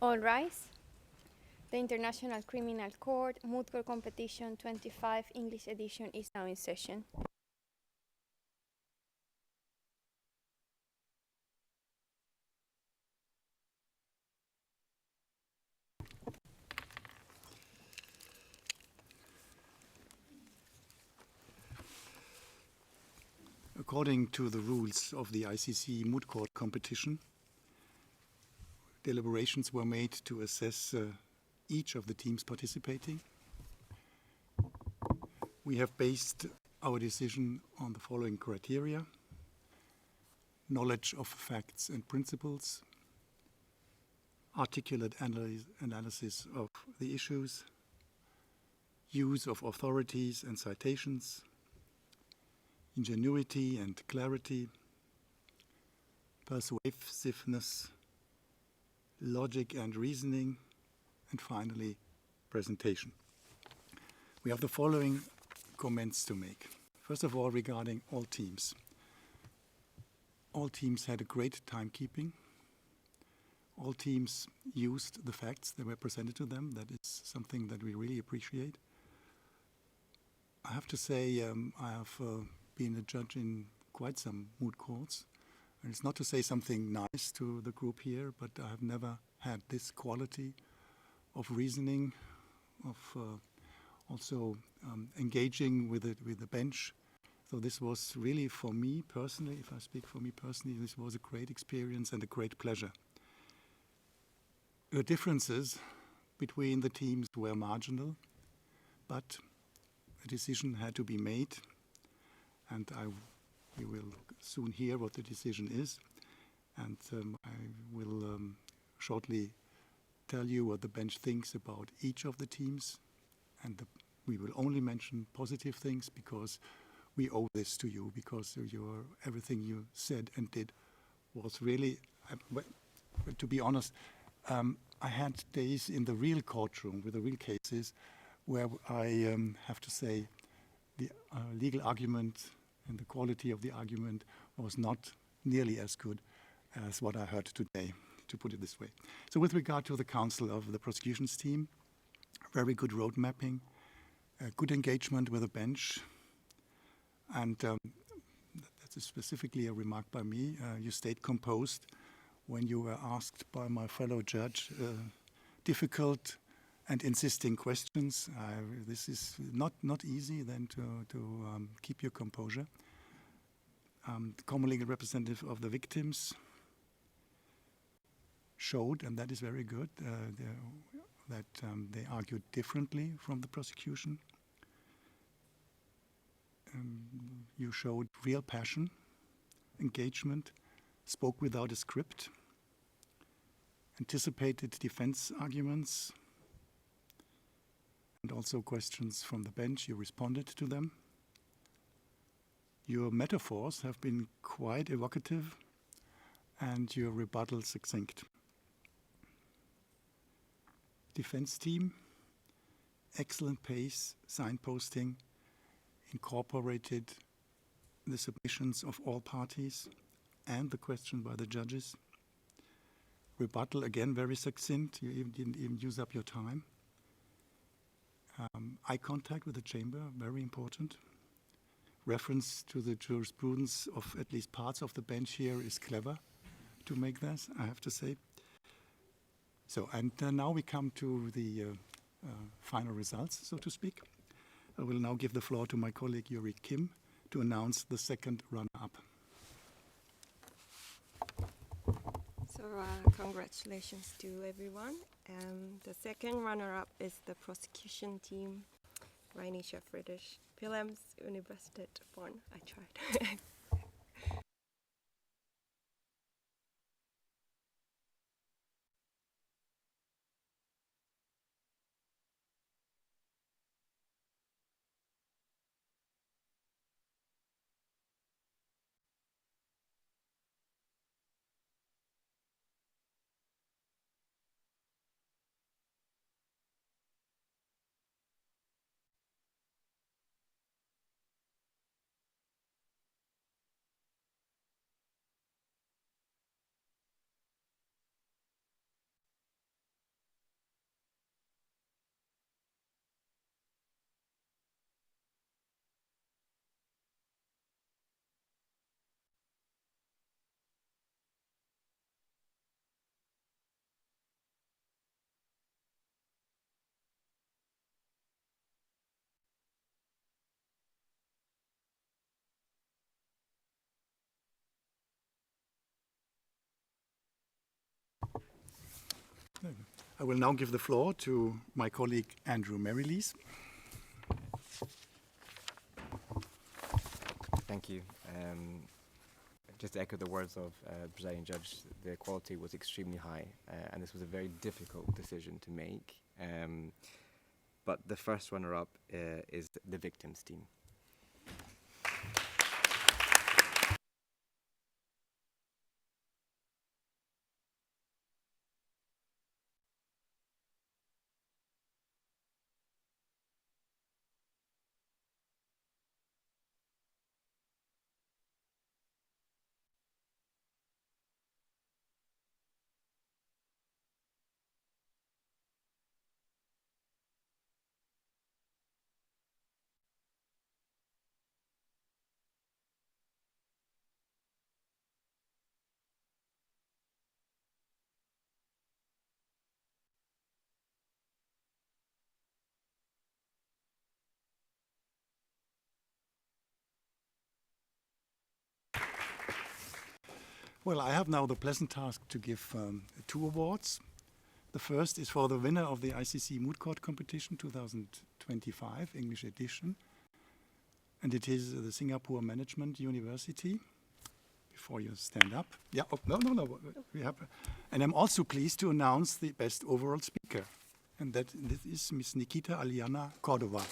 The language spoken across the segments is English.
All rise. The International Criminal Court Moot Court Competition 25 English edition is now in session. According to the rules of the ICC Moot Court Competition, deliberations were made to assess each of the teams participating. We have based our decision on the following criteria: knowledge of facts and principles, articulate analysis of the issues, use of authorities and citations, ingenuity and clarity, persuasiveness, logic and reasoning, and finally, presentation. We have the following comments to make. First of all, regarding all teams. All teams had a great timekeeping. All teams used the facts that were presented to them. That is something that we really appreciate. I have to say, I have been a judge in quite some moot courts. And it's not to say something nice to the group here, but I have never had this quality of reasoning, of also engaging with the bench. So this was really, for me personally, if I speak for me personally, this was a great experience and a great pleasure. The differences between the teams were marginal, but a decision had to be made, and we will soon hear what the decision is, and I will shortly tell you what the bench thinks about each of the teams, and we will only mention positive things because we owe this to you, because everything you said and did was really, to be honest, I had days in the real courtroom with the real cases where I have to say the legal argument and the quality of the argument was not nearly as good as what I heard today, to put it this way. So with regard to the counsel of the prosecution's team, very good road mapping, good engagement with the bench, and that's specifically a remark by me. You stayed composed when you were asked by my fellow judge difficult and insisting questions. This is not easy then to keep your composure. The common legal representative of the victims showed, and that is very good, that they argued differently from the prosecution. You showed real passion, engagement, spoke without a script, anticipated defense arguments, and also questions from the bench. You responded to them. Your metaphors have been quite evocative, and your rebuttal succinct. Defense team, excellent pace, signposting, incorporated the submissions of all parties and the question by the judges. Rebuttal, again, very succinct. You didn't even use up your time. Eye contact with the chamber, very important. Reference to the jurisprudence of at least parts of the bench here is clever to make this, I have to say. So, and now we come to the final results, so to speak. I will now give the floor to my colleague Yuri Kim to announce the second runner-up. So congratulations to everyone. The second runner-up is the prosecution team, Rheinische Friedrich Wilhelms Universität Bonn. I tried. I will now give the floor to my colleague Andrew Merrilees. Thank you. Just to echo the words of presiding judge, the quality was extremely high, and this was a very difficult decision to make. But the first runner-up is the victims team. Well, I have now the pleasant task to give 2 awards. The first is for the winner of the ICC Moot Court Competition 2025, English edition. And it is the Singapore Management University. Before you stand up. Yeah, oh, no. We have, and I'm also pleased to announce the best overall speaker. And this is Ms. Nikita Aliana Cordova.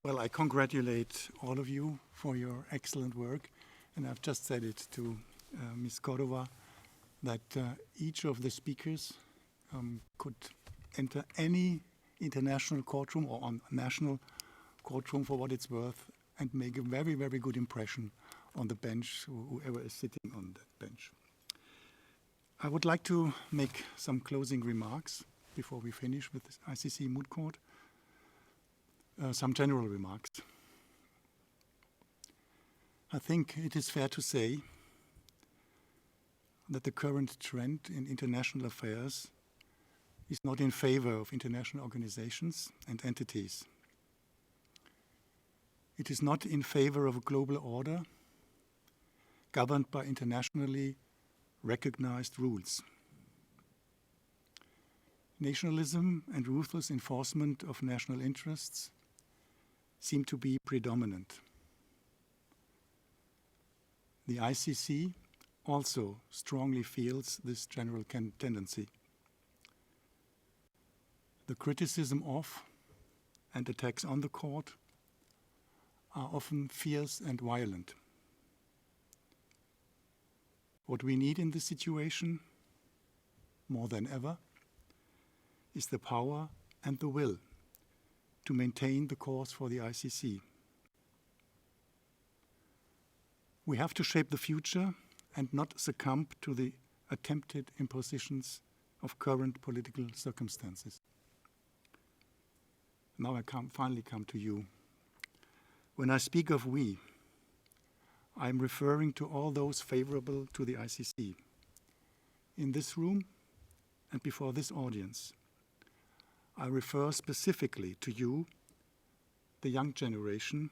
Well, I congratulate all of you for your excellent work. And I've just said it to Ms. Cordova, that each of the speakers could enter any international courtroom or on national courtroom for what it's worth and make a very, very good impression on the bench, whoever is sitting on that bench. I would like to make some closing remarks before we finish with this ICC Moot Court. Some general remarks. I think it is fair to say that the current trend in international affairs is not in favor of international organizations and entities. It is not in favor of a global order governed by internationally recognized rules. Nationalism and ruthless enforcement of national interests seem to be predominant. The ICC also strongly feels this general tendency. The criticism of and attacks on the court are often fierce and violent. What we need in this situation, more than ever, is the power and the will to maintain the course for the ICC. We have to shape the future and not succumb to the attempted impositions of current political circumstances. Now I finally come to you. When I speak of we, I am referring to all those favorable to the ICC. In this room and before this audience, I refer specifically to you, the young generation,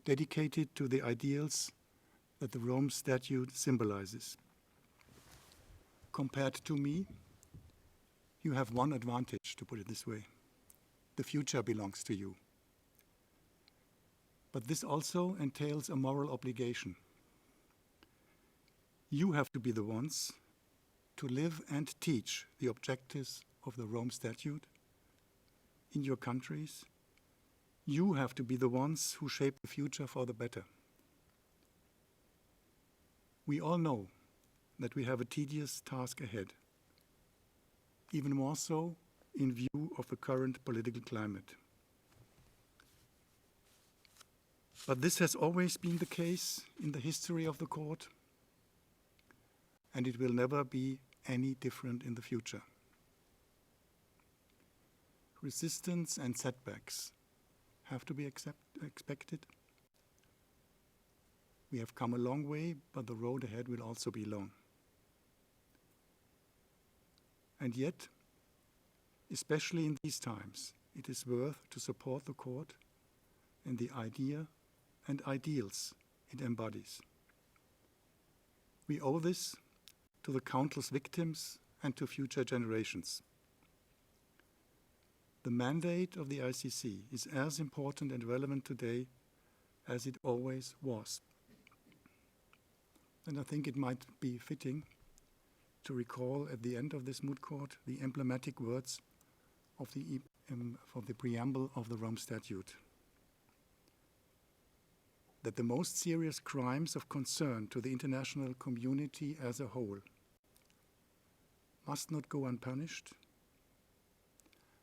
dedicated to the ideals that the Rome Statute symbolizes. Compared to me, you have one advantage, to put it this way. The future belongs to you. But this also entails a moral obligation. You have to be the ones to live and teach the objectives of the Rome Statute in your countries. You have to be the ones who shape the future for the better. We all know that we have a tedious task ahead, even more so in view of the current political climate. But this has always been the case in the history of the court, and it will never be any different in the future. Resistance and setbacks have to be expected. We have come a long way, but the road ahead will also be long. And yet, especially in these times, it is worth to support the court and the idea and ideals it embodies. We owe this to the countless victims and to future generations. The mandate of the ICC is as important and relevant today as it always was. And I think it might be fitting to recall at the end of this moot court the emblematic words of the preamble of the Rome Statute. That the most serious crimes of concern to the international community as a whole must not go unpunished,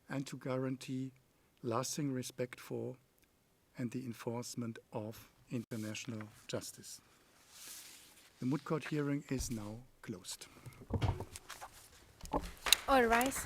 and to guarantee lasting respect for and the enforcement of international justice. The moot court hearing is now closed. All rise.